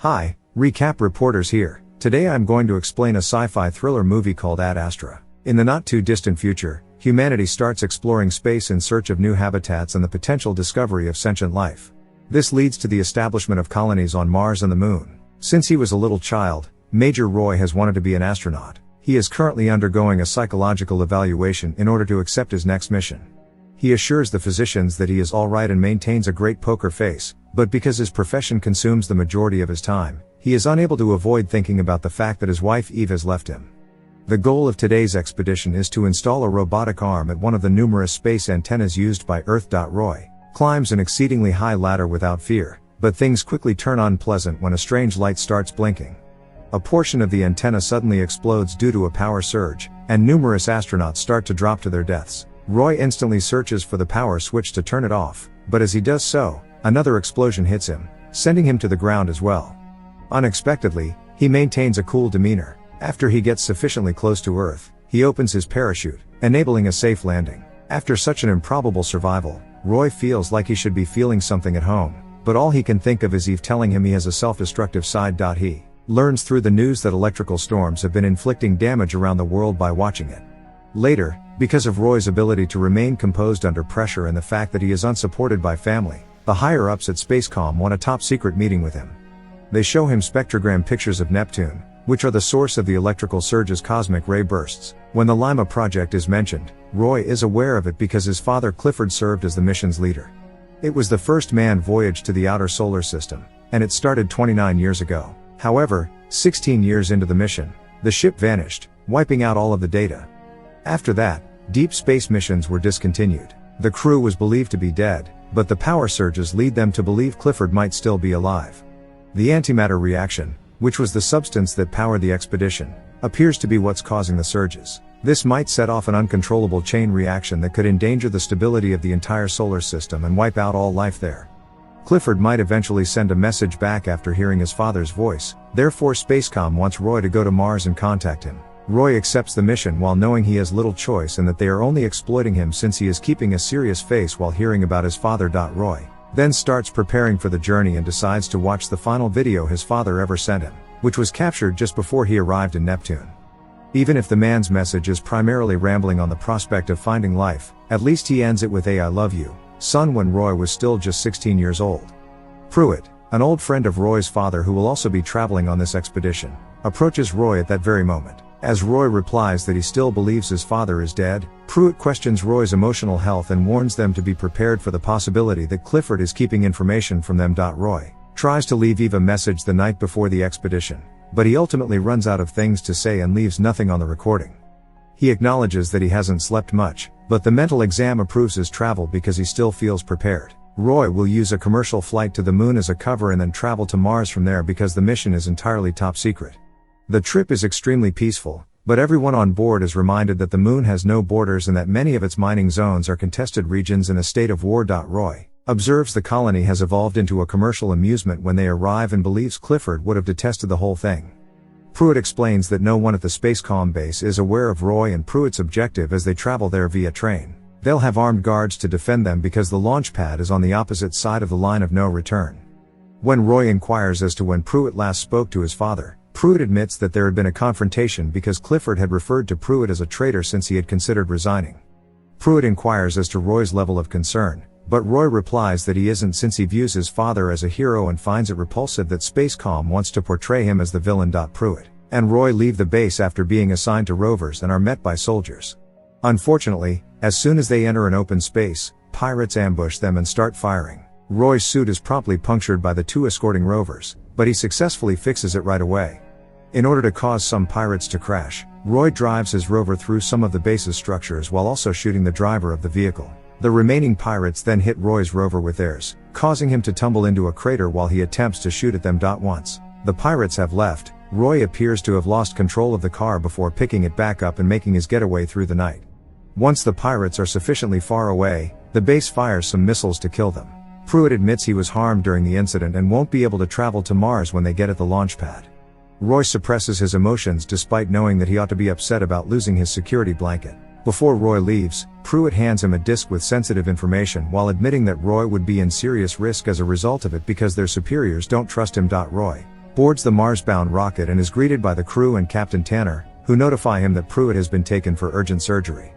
Hi, recap reporters here. Today I'm going to explain a sci-fi thriller movie called Ad Astra. In the not-too-distant future, humanity starts exploring space in search of new habitats and the potential discovery of sentient life. This leads to the establishment of colonies on Mars and the Moon. Since he was a little child, Major Roy has wanted to be an astronaut. He is currently undergoing a psychological evaluation in order to accept his next mission. He assures the physicians that he is alright and maintains a great poker face, but because his profession consumes the majority of his time, he is unable to avoid thinking about the fact that his wife Eve has left him. The goal of today's expedition is to install a robotic arm at one of the numerous space antennas used by Earth. Roy climbs an exceedingly high ladder without fear, but things quickly turn unpleasant when a strange light starts blinking. A portion of the antenna suddenly explodes due to a power surge, and numerous astronauts start to drop to their deaths. Roy instantly searches for the power switch to turn it off, but as he does so, another explosion hits him, sending him to the ground as well. Unexpectedly, he maintains a cool demeanor. After he gets sufficiently close to Earth, he opens his parachute, enabling a safe landing. After such an improbable survival, Roy feels like he should be feeling something at home, but all he can think of is Eve telling him he has a self-destructive side. He learns through the news that electrical storms have been inflicting damage around the world by watching it. Later, because of Roy's ability to remain composed under pressure and the fact that he is unsupported by family, the higher-ups at Spacecom want a top-secret meeting with him. They show him spectrogram pictures of Neptune, which are the source of the electrical surge's cosmic ray bursts. When the Lima project is mentioned, Roy is aware of it because his father Clifford served as the mission's leader. It was the first manned voyage to the outer solar system, and it started 29 years ago. However, 16 years into the mission, the ship vanished, wiping out all of the data. After that, deep space missions were discontinued. The crew was believed to be dead, but the power surges lead them to believe Clifford might still be alive. The antimatter reaction, which was the substance that powered the expedition, appears to be what's causing the surges. This might set off an uncontrollable chain reaction that could endanger the stability of the entire solar system and wipe out all life there. Clifford might eventually send a message back after hearing his father's voice, therefore Spacecom wants Roy to go to Mars and contact him. Roy accepts the mission while knowing he has little choice and that they are only exploiting him since he is keeping a serious face while hearing about his father. Roy then starts preparing for the journey and decides to watch the final video his father ever sent him, which was captured just before he arrived in Neptune. Even if the man's message is primarily rambling on the prospect of finding life, at least he ends it with "I love you, son," when Roy was still just 16 years old. Pruitt, an old friend of Roy's father who will also be traveling on this expedition, approaches Roy at that very moment. As Roy replies that he still believes his father is dead, Pruitt questions Roy's emotional health and warns them to be prepared for the possibility that Clifford is keeping information from them. Roy tries to leave Eve a message the night before the expedition, but he ultimately runs out of things to say and leaves nothing on the recording. He acknowledges that he hasn't slept much, but the mental exam approves his travel because he still feels prepared. Roy will use a commercial flight to the Moon as a cover and then travel to Mars from there because the mission is entirely top secret. The trip is extremely peaceful, but everyone on board is reminded that the Moon has no borders and that many of its mining zones are contested regions in a state of war. Roy observes the colony has evolved into a commercial amusement when they arrive and believes Clifford would have detested the whole thing. Pruitt explains that no one at the Spacecom base is aware of Roy and Pruitt's objective as they travel there via train. They'll have armed guards to defend them because the launch pad is on the opposite side of the line of no return. When Roy inquires as to when Pruitt last spoke to his father, Pruitt admits that there had been a confrontation because Clifford had referred to Pruitt as a traitor since he had considered resigning. Pruitt inquires as to Roy's level of concern, but Roy replies that he isn't since he views his father as a hero and finds it repulsive that Spacecom wants to portray him as the villain. Pruitt and Roy leave the base after being assigned to rovers and are met by soldiers. Unfortunately, as soon as they enter an open space, pirates ambush them and start firing. Roy's suit is promptly punctured by the two escorting rovers, but he successfully fixes it right away. In order to cause some pirates to crash, Roy drives his rover through some of the base's structures while also shooting the driver of the vehicle. The remaining pirates then hit Roy's rover with theirs, causing him to tumble into a crater while he attempts to shoot at them. Once the pirates have left, Roy appears to have lost control of the car before picking it back up and making his getaway through the night. Once the pirates are sufficiently far away, the base fires some missiles to kill them. Pruitt admits he was harmed during the incident and won't be able to travel to Mars when they get at the launch pad. Roy suppresses his emotions despite knowing that he ought to be upset about losing his security blanket. Before Roy leaves, Pruitt hands him a disk with sensitive information while admitting that Roy would be in serious risk as a result of it because their superiors don't trust him. Roy boards the Mars-bound rocket and is greeted by the crew and Captain Tanner, who notify him that Pruitt has been taken for urgent surgery.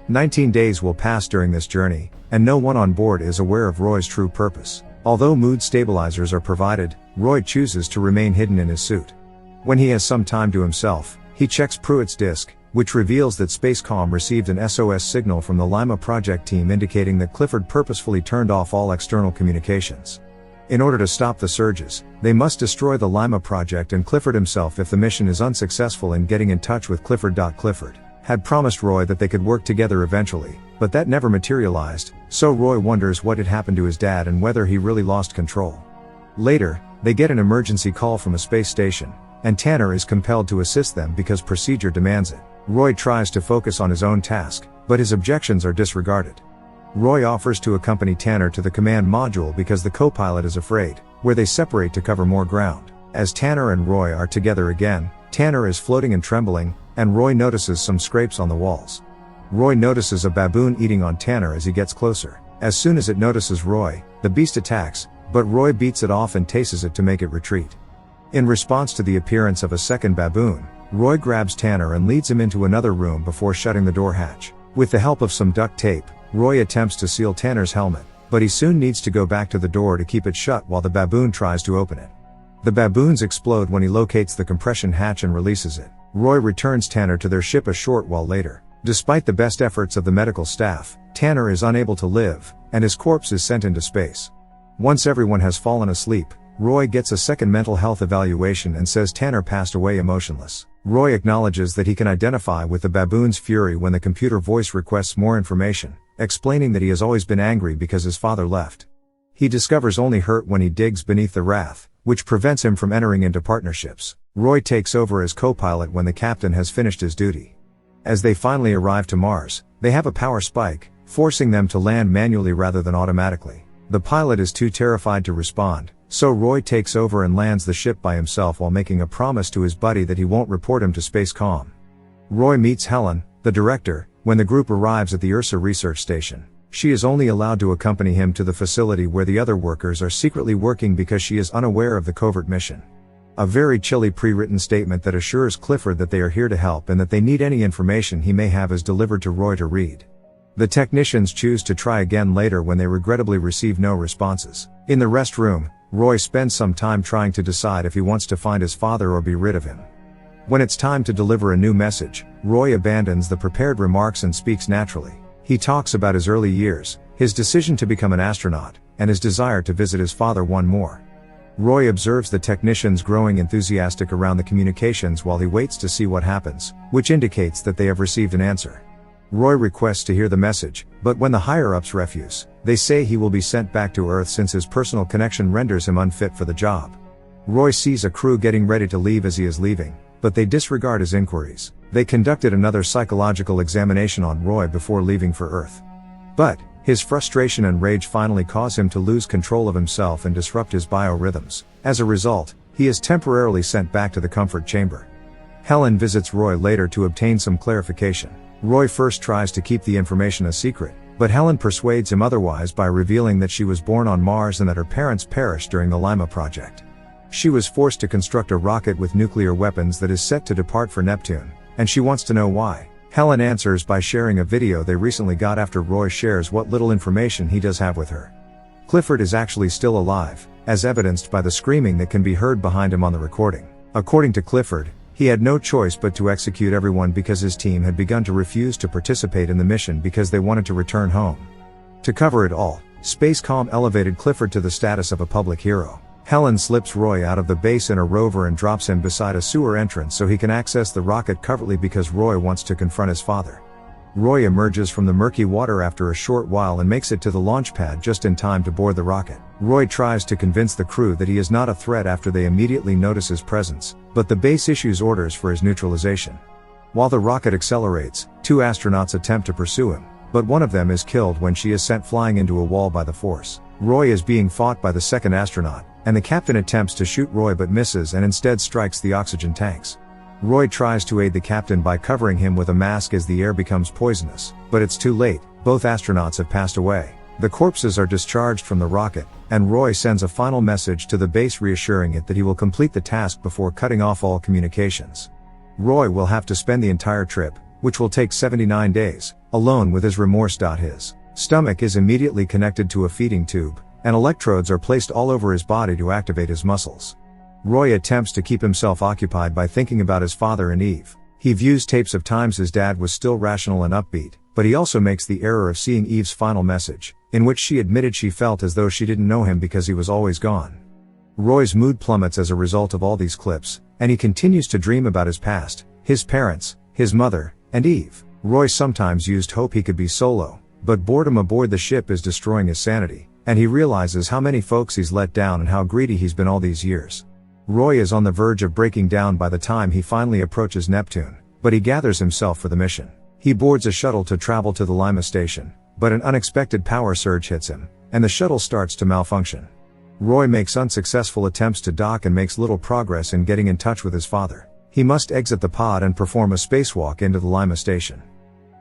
19 days will pass during this journey, and no one on board is aware of Roy's true purpose. Although mood stabilizers are provided, Roy chooses to remain hidden in his suit. When he has some time to himself, he checks Pruitt's disk, which reveals that Spacecom received an SOS signal from the Lima project team indicating that Clifford purposefully turned off all external communications. In order to stop the surges, they must destroy the Lima project and Clifford himself if the mission is unsuccessful in getting in touch with Clifford. Clifford had promised Roy that they could work together eventually, but that never materialized, so Roy wonders what had happened to his dad and whether he really lost control. Later, they get an emergency call from a space station, and Tanner is compelled to assist them because procedure demands it. Roy tries to focus on his own task, but his objections are disregarded. Roy offers to accompany Tanner to the command module because the co-pilot is afraid, where they separate to cover more ground. As Tanner and Roy are together again, Tanner is floating and trembling, and Roy notices some scrapes on the walls. Roy notices a baboon eating on Tanner as he gets closer. As soon as it notices Roy, the beast attacks, but Roy beats it off and tases it to make it retreat. In response to the appearance of a second baboon, Roy grabs Tanner and leads him into another room before shutting the door hatch. With the help of some duct tape, Roy attempts to seal Tanner's helmet, but he soon needs to go back to the door to keep it shut while the baboon tries to open it. The baboons explode when he locates the compression hatch and releases it. Roy returns Tanner to their ship a short while later. Despite the best efforts of the medical staff, Tanner is unable to live, and his corpse is sent into space. Once everyone has fallen asleep, Roy gets a second mental health evaluation and says Tanner passed away emotionless. Roy acknowledges that he can identify with the baboon's fury when the computer voice requests more information, explaining that he has always been angry because his father left. He discovers only hurt when he digs beneath the wrath, which prevents him from entering into partnerships. Roy takes over as co-pilot when the captain has finished his duty. As they finally arrive to Mars, they have a power spike, forcing them to land manually rather than automatically. The pilot is too terrified to respond, so Roy takes over and lands the ship by himself while making a promise to his buddy that he won't report him to Spacecom. Roy meets Helen, the director, when the group arrives at the Ursa research station. She is only allowed to accompany him to the facility where the other workers are secretly working because she is unaware of the covert mission. A very chilly pre-written statement that assures Clifford that they are here to help and that they need any information he may have is delivered to Roy to read. The technicians choose to try again later when they regrettably receive no responses. In the rest room, Roy spends some time trying to decide if he wants to find his father or be rid of him. When it's time to deliver a new message, Roy abandons the prepared remarks and speaks naturally. He talks about his early years, his decision to become an astronaut, and his desire to visit his father once more. Roy observes the technicians growing enthusiastic around the communications while he waits to see what happens, which indicates that they have received an answer. Roy requests to hear the message, but when the higher-ups refuse, they say he will be sent back to Earth since his personal connection renders him unfit for the job. Roy sees a crew getting ready to leave as he is leaving, but they disregard his inquiries. They conducted another psychological examination on Roy before leaving for Earth. But his frustration and rage finally cause him to lose control of himself and disrupt his biorhythms. As a result, he is temporarily sent back to the comfort chamber. Helen visits Roy later to obtain some clarification. Roy first tries to keep the information a secret, but Helen persuades him otherwise by revealing that she was born on Mars and that her parents perished during the Lima project. She was forced to construct a rocket with nuclear weapons that is set to depart for Neptune, and she wants to know why. Helen answers by sharing a video they recently got after Roy shares what little information he does have with her. Clifford is actually still alive, as evidenced by the screaming that can be heard behind him on the recording. According to Clifford, he had no choice but to execute everyone because his team had begun to refuse to participate in the mission because they wanted to return home. To cover it all, Spacecom elevated Clifford to the status of a public hero. Helen slips Roy out of the base in a rover and drops him beside a sewer entrance so he can access the rocket covertly because Roy wants to confront his father. Roy emerges from the murky water after a short while and makes it to the launch pad just in time to board the rocket. Roy tries to convince the crew that he is not a threat after they immediately notice his presence, but the base issues orders for his neutralization. While the rocket accelerates, two astronauts attempt to pursue him, but one of them is killed when she is sent flying into a wall by the Force. Roy is being fought by the second astronaut, and the captain attempts to shoot Roy but misses and instead strikes the oxygen tanks. Roy tries to aid the captain by covering him with a mask as the air becomes poisonous, but it's too late, both astronauts have passed away. The corpses are discharged from the rocket, and Roy sends a final message to the base reassuring it that he will complete the task before cutting off all communications. Roy will have to spend the entire trip, which will take 79 days, alone with his remorse. His stomach is immediately connected to a feeding tube, and electrodes are placed all over his body to activate his muscles. Roy attempts to keep himself occupied by thinking about his father and Eve. He views tapes of times his dad was still rational and upbeat, but he also makes the error of seeing Eve's final message, in which she admitted she felt as though she didn't know him because he was always gone. Roy's mood plummets as a result of all these clips, and he continues to dream about his past, his parents, his mother, and Eve. Roy sometimes used hope he could be solo, but boredom aboard the ship is destroying his sanity, and he realizes how many folks he's let down and how greedy he's been all these years. Roy is on the verge of breaking down by the time he finally approaches Neptune, but he gathers himself for the mission. He boards a shuttle to travel to the Lima station, but an unexpected power surge hits him, and the shuttle starts to malfunction. Roy makes unsuccessful attempts to dock and makes little progress in getting in touch with his father. He must exit the pod and perform a spacewalk into the Lima station.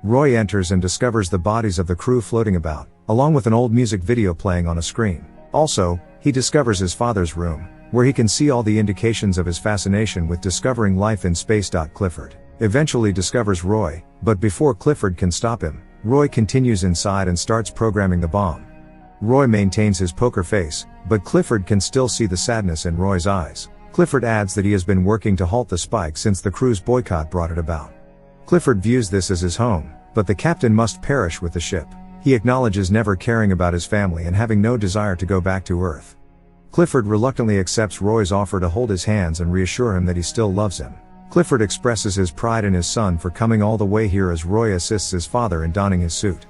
Roy enters and discovers the bodies of the crew floating about, along with an old music video playing on a screen. Also, he discovers his father's room, where he can see all the indications of his fascination with discovering life in space. Clifford eventually discovers Roy, but before Clifford can stop him, Roy continues inside and starts programming the bomb. Roy maintains his poker face, but Clifford can still see the sadness in Roy's eyes. Clifford adds that he has been working to halt the spike since the crew's boycott brought it about. Clifford views this as his home, but the captain must perish with the ship. He acknowledges never caring about his family and having no desire to go back to Earth. Clifford reluctantly accepts Roy's offer to hold his hands and reassure him that he still loves him. Clifford expresses his pride in his son for coming all the way here as Roy assists his father in donning his suit.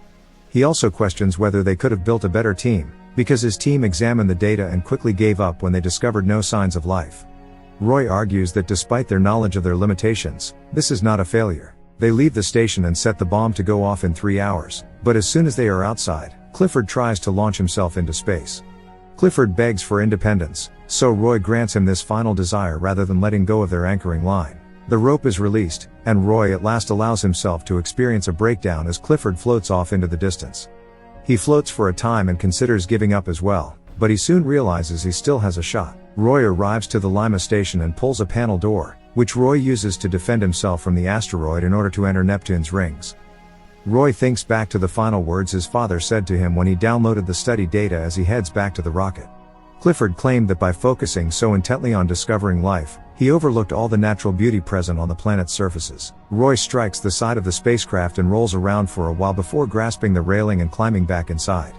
He also questions whether they could have built a better team, because his team examined the data and quickly gave up when they discovered no signs of life. Roy argues that despite their knowledge of their limitations, this is not a failure. They leave the station and set the bomb to go off in 3 hours, but as soon as they are outside, Clifford tries to launch himself into space. Clifford begs for independence, so Roy grants him this final desire rather than letting go of their anchoring line. The rope is released, and Roy at last allows himself to experience a breakdown as Clifford floats off into the distance. He floats for a time and considers giving up as well, but he soon realizes he still has a shot. Roy arrives to the Lima station and pulls a panel door, which Roy uses to defend himself from the asteroid in order to enter Neptune's rings. Roy thinks back to the final words his father said to him when he downloaded the study data as he heads back to the rocket. Clifford claimed that by focusing so intently on discovering life, he overlooked all the natural beauty present on the planet's surfaces. Roy strikes the side of the spacecraft and rolls around for a while before grasping the railing and climbing back inside.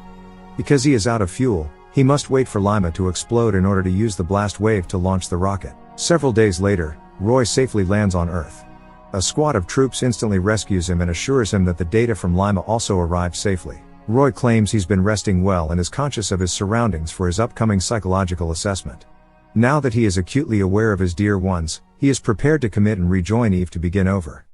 Because he is out of fuel, he must wait for Lima to explode in order to use the blast wave to launch the rocket. Several days later, Roy safely lands on Earth. A squad of troops instantly rescues him and assures him that the data from Lima also arrived safely. Roy claims he's been resting well and is conscious of his surroundings for his upcoming psychological assessment. Now that he is acutely aware of his dear ones, he is prepared to commit and rejoin Eve to begin over.